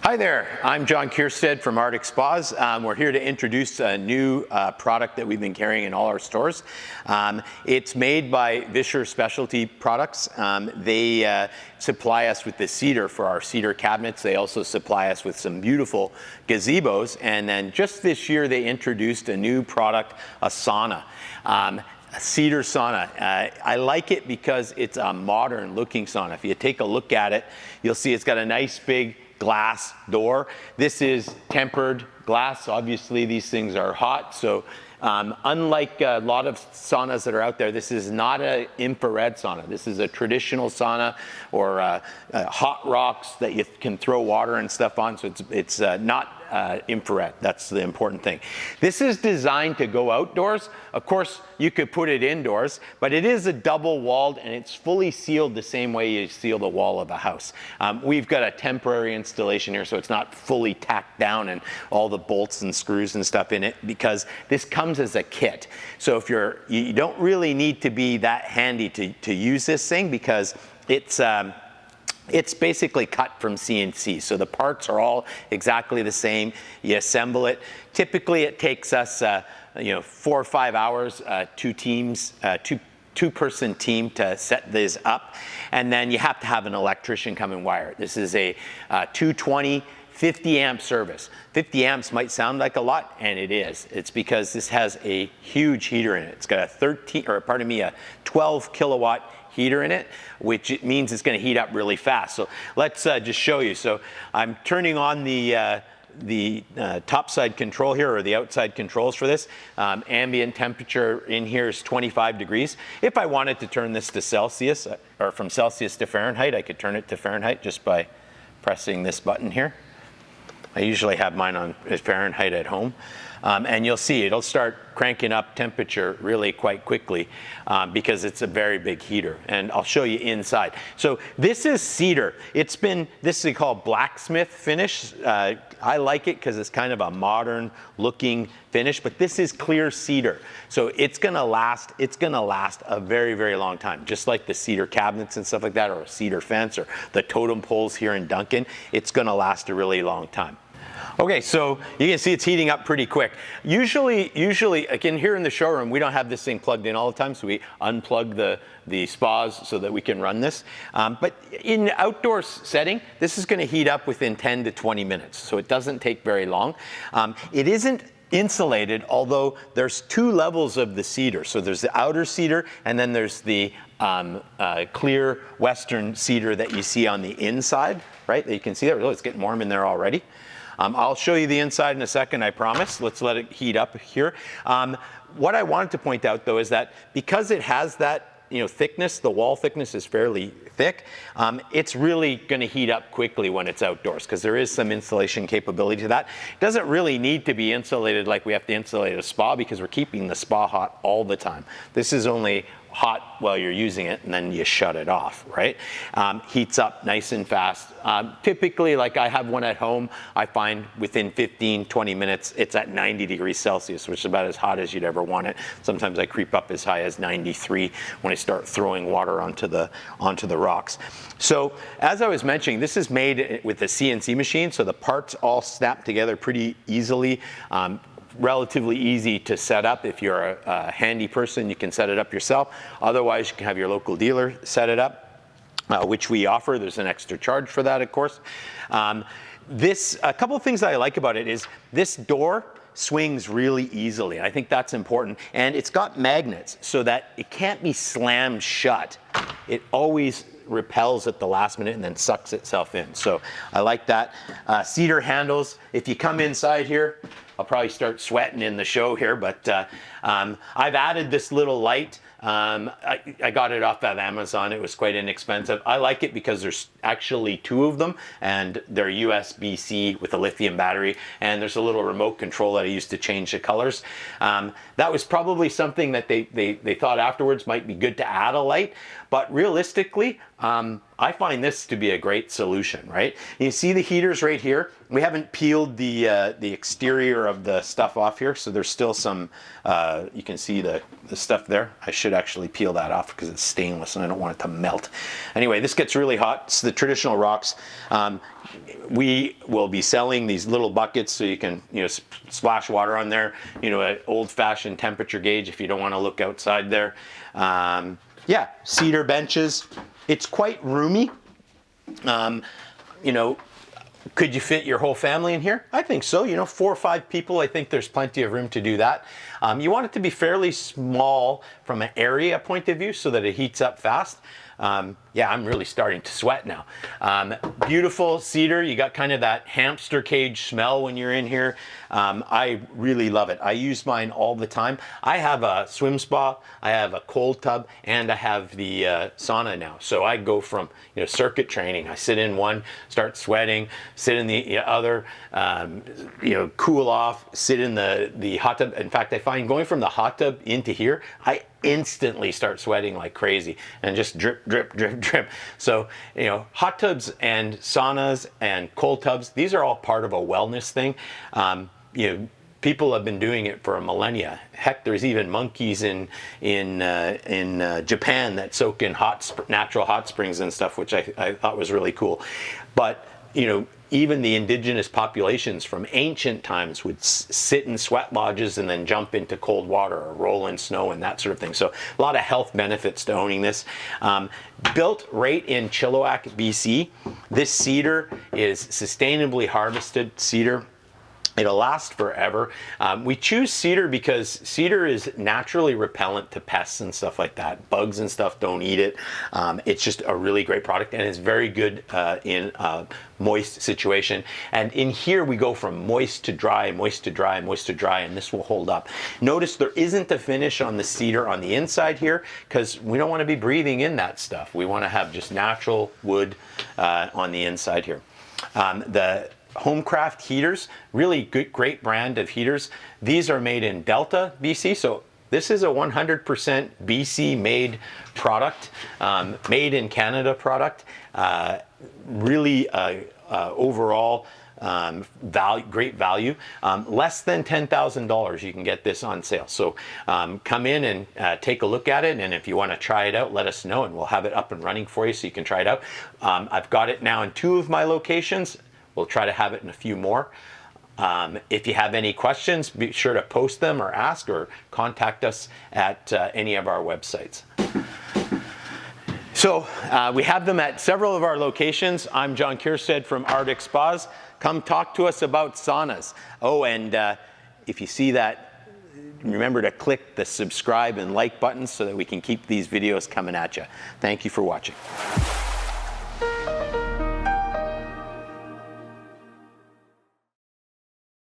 Hi there, I'm John Keirstead from Arctic Spas. We're here to introduce a new product that we've been carrying in all our stores. It's made by Visscher Specialty Products. They supply us with the cedar for our cedar cabinets. They also supply us with some beautiful gazebos. And then just this year they introduced a new product, a sauna. A Cedar Sauna. I like it because it's a modern looking sauna. If you take a look at it, you'll see it's got a nice big glass door. This is tempered glass. Obviously these things are hot, so unlike a lot of saunas that are out there, this is not an infrared sauna. This is a traditional sauna, or hot rocks that you can throw water and stuff on, so it's not infrared. That's the important thing. This is designed to go outdoors. Of course, you could put it indoors, but it is a double walled and it's fully sealed the same way you seal the wall of a house. We've got a temporary installation here, so it's not fully tacked down and all the bolts and screws and stuff in it, because this comes as a kit. So if you don't really need to be that handy to use this thing, because it's basically cut from CNC, so the parts are all exactly the same. You assemble it. Typically, it takes us 4 or 5 hours, two-person team to set this up, and then you have to have an electrician come and wire it. This is a 220 50 amp service. 50 amps might sound like a lot, and it is. It's because this has a huge heater in it. It's got a 12 kilowatt heater in it, which means it's going to heat up really fast. So let's just show you. So I'm turning on the top side control here, or the outside controls for this. Ambient temperature in here is 25 degrees. If I wanted to turn this to Celsius, or from Celsius to Fahrenheit, I could turn it to Fahrenheit just by pressing this button here. I usually have mine on Fahrenheit at home. And you'll see it'll start cranking up temperature really quite quickly because it's a very big heater. And I'll show you inside. So this is cedar. This is called blacksmith finish. I like it because it's kind of a modern looking finish, but this is clear cedar. So it's gonna last a very, very long time. Just like the cedar cabinets and stuff like that, or a cedar fence, or the totem poles here in Duncan, it's gonna last a really long time. Okay, so you can see it's heating up pretty quick. Usually, again, here in the showroom, we don't have this thing plugged in all the time, so we unplug the spas so that we can run this. But in the outdoor setting, this is gonna heat up within 10 to 20 minutes, so it doesn't take very long. It isn't insulated, although there's 2 levels of the cedar. So there's the outer cedar, and then there's the clear Western cedar that you see on the inside, right? You can see that. It's getting warm in there already. I'll show you the inside in a second, I promise. Let's let it heat up here. What I wanted to point out, though, is that because it has that thickness, the wall thickness is fairly thick, it's really going to heat up quickly when it's outdoors, because there is some insulation capability to that. It doesn't really need to be insulated like we have to insulate a spa, because we're keeping the spa hot all the time. This is only hot while you're using it, and then you shut it off, right? Heats up nice and fast. Typically, like I have one at home, I find within 15-20 minutes it's at 90 degrees Celsius, which is about as hot as you'd ever want it. Sometimes I creep up as high as 93 when I start throwing water onto the rocks. So as I was mentioning, this is made with a CNC machine, so the parts all snap together pretty easily. Relatively easy to set up. If you're a handy person, you can set it up yourself. Otherwise, you can have your local dealer set it up, which we offer. There's an extra charge for that, of course. A couple of things that I like about it is this door swings really easily. I think that's important. And it's got magnets so that it can't be slammed shut. It always repels at the last minute and then sucks itself in. So I like that. Cedar handles. If you come inside here, I'll probably start sweating in the show here, but I've added this little light. I got it off of Amazon. It was quite inexpensive. I like it because there's actually 2 of them, and they're USB-C with a lithium battery, and there's a little remote control that I used to change the colors. That was probably something that they thought afterwards might be good to add a light, but realistically, I find this to be a great solution, right? You see the heaters right here? We haven't peeled the exterior of the stuff off here, so there's still some, you can see the stuff there. I should actually peel that off because it's stainless and I don't want it to melt. Anyway, this gets really hot. It's the traditional rocks. We will be selling these little buckets so you can, splash water on there, an old-fashioned temperature gauge if you don't want to look outside there. Yeah, cedar benches. It's quite roomy. Could you fit your whole family in here? I think so. 4 or 5 people, I think there's plenty of room to do that. You want it to be fairly small from an area point of view so that it heats up fast. Yeah, I'm really starting to sweat now. Beautiful cedar. You got kind of that hamster cage smell when you're in here. I really love it. I use mine all the time. I have a swim spa, I have a cold tub, and I have the sauna now. So I go from circuit training. I sit in one, start sweating, sit in the other, cool off, sit in the hot tub. In fact, I find going from the hot tub into here, I instantly start sweating like crazy and just drip, drip, drip, drip. So, hot tubs and saunas and cold tubs, these are all part of a wellness thing. People have been doing it for millennia. Heck, there's even monkeys in Japan that soak in natural hot springs and stuff, which I thought was really cool. But, even the indigenous populations from ancient times would sit in sweat lodges and then jump into cold water or roll in snow and that sort of thing. So a lot of health benefits to owning this. Built right in Chilliwack, BC. This cedar is sustainably harvested cedar. It'll last forever. We choose cedar because cedar is naturally repellent to pests and stuff like that. Bugs and stuff don't eat it. It's just a really great product and it's very good in a moist situation. And in here we go from moist to dry, moist to dry, moist to dry, and this will hold up. Notice there isn't a finish on the cedar on the inside here because we don't want to be breathing in that stuff. We want to have just natural wood on the inside here. The Homecraft heaters, really good, great brand of heaters. These are made in Delta, BC. So this is a 100% BC made product, made in Canada product. Really overall great value. Less than $10,000 you can get this on sale. So come in and take a look at it, and if you want to try it out, let us know and we'll have it up and running for you so you can try it out. I've got it now in 2 of my locations. We'll try to have it in a few more. If you have any questions, be sure to post them or ask or contact us at any of our websites. So we have them at several of our locations. I'm John Keirstead from Arctic Spas. Come talk to us about saunas. Oh, and if you see that, remember to click the subscribe and like buttons so that we can keep these videos coming at you. Thank you for watching.